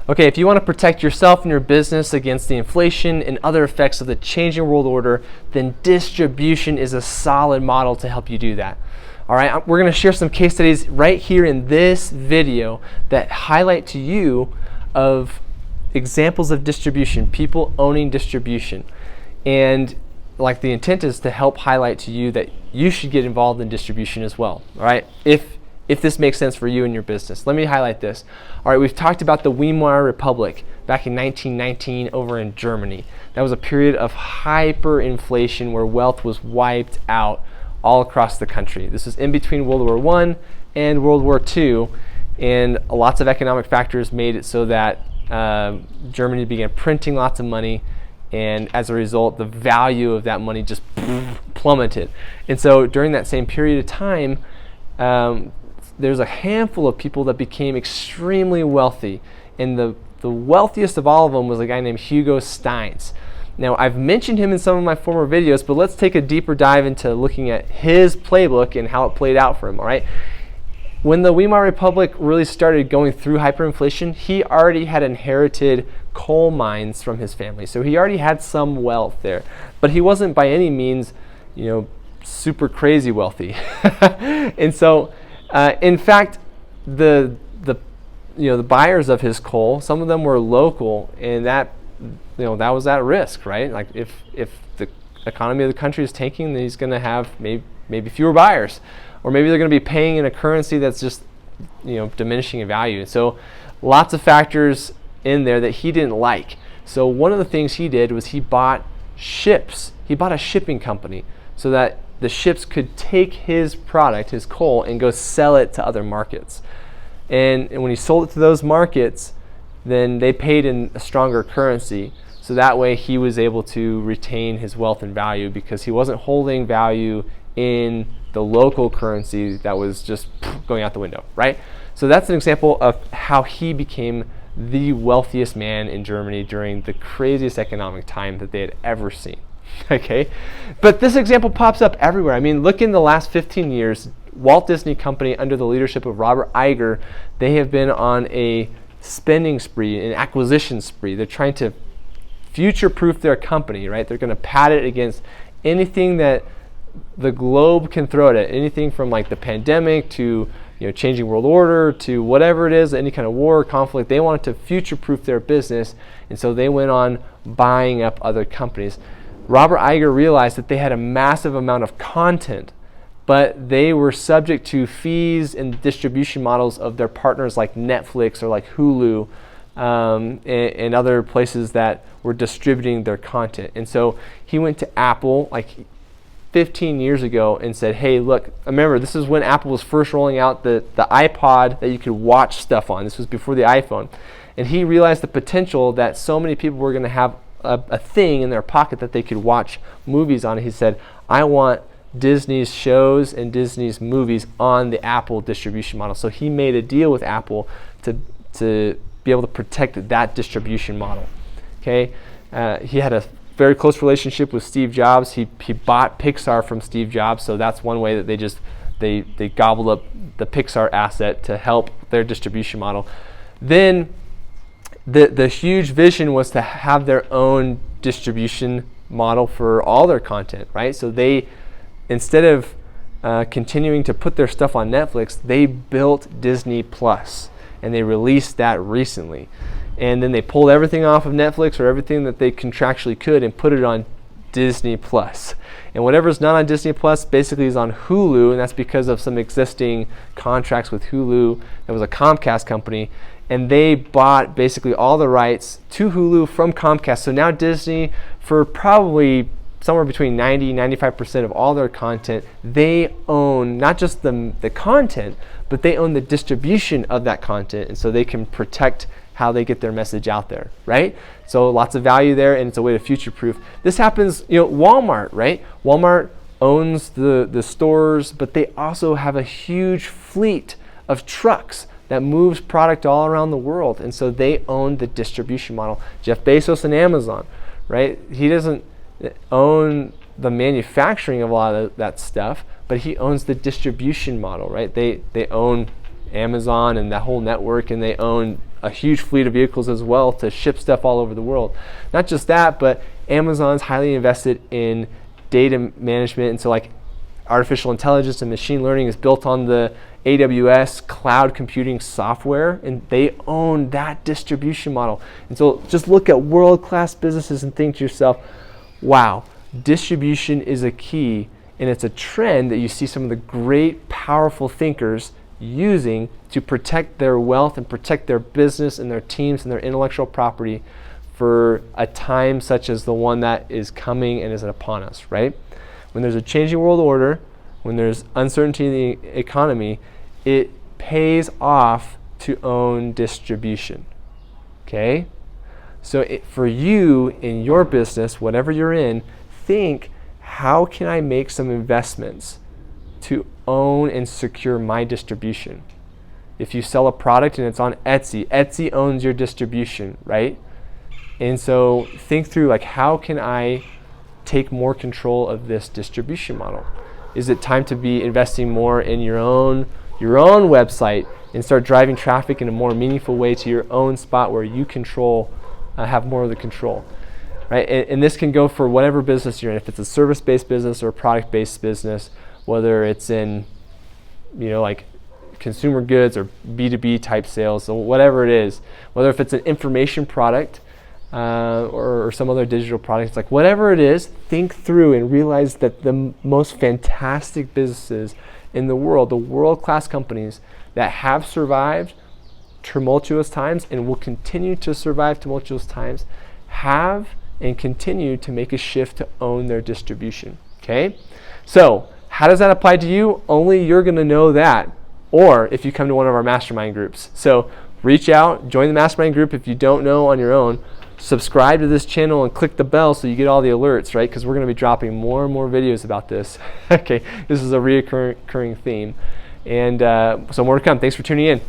Okay, if you want to protect yourself and your business against the inflation and other effects of the changing world order, then distribution is a solid model to help you do that. All right, we're going to share some case studies right here in this video that highlight to you of examples of distribution, people owning distribution. And like the intent is to help highlight to you that you should get involved in distribution as well. All right, if this makes sense for you and your business. Let me highlight this. All right, we've talked about the Weimar Republic back in 1919 over in Germany. That was a period of hyperinflation where wealth was wiped out all across the country. This was in between World War I and World War II, and lots of economic factors made it so that Germany began printing lots of money, and as a result, the value of that money just plummeted. And so during that same period of time, there's a handful of people that became extremely wealthy, and the wealthiest of all of them was a guy named Hugo Steins. Now, I've mentioned him in some of my former videos, but let's take a deeper dive into looking at his playbook and how it played out for him, all right? When the Weimar Republic really started going through hyperinflation, he already had inherited coal mines from his family, so he already had some wealth there, but he wasn't by any means, super crazy wealthy. And so, in fact, the buyers of his coal, some of them were local, and that was at risk, right? Like if the economy of the country is tanking, then he's going to have maybe fewer buyers, or maybe they're going to be paying in a currency that's just diminishing in value. And so lots of factors in there that he didn't like. So one of the things he did was he bought ships. He bought a shipping company so that the ships could take his product, his coal, and go sell it to other markets. And when he sold it to those markets, then they paid in a stronger currency. So that way he was able to retain his wealth and value because he wasn't holding value in the local currency that was just going out the window, right? So that's an example of how he became the wealthiest man in Germany during the craziest economic time that they had ever seen. Okay, but this example pops up everywhere. I mean, look in the last 15 years, Walt Disney Company under the leadership of Robert Iger, they have been on a spending spree, an acquisition spree. They're trying to future-proof their company, right? They're going to pad it against anything that the globe can throw at it, anything from like the pandemic to changing world order to whatever it is, any kind of war, conflict. They wanted to future-proof their business, and so they went on buying up other companies. Robert Iger realized that they had a massive amount of content, but they were subject to fees and distribution models of their partners like Netflix or like Hulu and other places that were distributing their content. And so he went to Apple like 15 years ago and said, hey, look, remember, this is when Apple was first rolling out the iPod that you could watch stuff on. This was before the iPhone. And he realized the potential that so many people were going to have a thing in their pocket that they could watch movies on. He said, I want Disney's shows and Disney's movies on the Apple distribution model. So he made a deal with Apple to be able to protect that distribution model. Okay, he had a very close relationship with Steve Jobs. He bought Pixar from Steve Jobs, so that's one way that they gobbled up the Pixar asset to help their distribution model. Then the huge vision was to have their own distribution model for all their content, right? So they, instead of continuing to put their stuff on Netflix, they built Disney Plus, and they released that recently. And then they pulled everything off of Netflix or everything that they contractually could and put it on Disney Plus. And whatever's not on Disney Plus basically is on Hulu, and that's because of some existing contracts with Hulu. That was a Comcast company, and they bought basically all the rights to Hulu from Comcast. So now Disney, for probably somewhere between 90-95% of all their content, they own not just the content, but they own the distribution of that content, and so they can protect how they get their message out there, right? So lots of value there, and it's a way to future-proof. This happens, Walmart, right? Walmart owns the stores, but they also have a huge fleet of trucks that moves product all around the world, and so they own the distribution model. Jeff Bezos and Amazon, right? He doesn't own the manufacturing of a lot of that stuff, but he owns the distribution model, right? They own Amazon and that whole network, and they own a huge fleet of vehicles as well to ship stuff all over the world. Not just that, but Amazon's highly invested in data management, and so like artificial intelligence and machine learning is built on the AWS cloud computing software, and they own that distribution model. And so just look at world-class businesses and think to yourself, wow, distribution is a key, and it's a trend that you see some of the great, powerful thinkers using to protect their wealth and protect their business and their teams and their intellectual property for a time such as the one that is coming and is upon us, right? When there's a changing world order, when there's uncertainty in the economy, it pays off to own distribution, okay? So for you in your business, whatever you're in, think, how can I make some investments to own and secure my distribution? If you sell a product and it's on Etsy, Etsy owns your distribution, right? And so think through, like, how can I take more control of this distribution model? Is it time to be investing more in your own website and start driving traffic in a more meaningful way to your own spot where you control, have more of the control, right? And this can go for whatever business you're in. If it's a service-based business or a product-based business, whether it's in, like consumer goods or B2B type sales, so whatever it is, whether if it's an information product or some other digital product, like whatever it is, think through and realize that the most fantastic businesses in the world, the world-class companies that have survived tumultuous times and will continue to survive tumultuous times, have and continue to make a shift to own their distribution, okay? So how does that apply to you? Only you're gonna know that, or if you come to one of our mastermind groups. So reach out, join the mastermind group if you don't know on your own. Subscribe to this channel and click the bell so you get all the alerts, right? Because we're going to be dropping more and more videos about this. Okay, this is a recurring theme. And so more to come. Thanks for tuning in.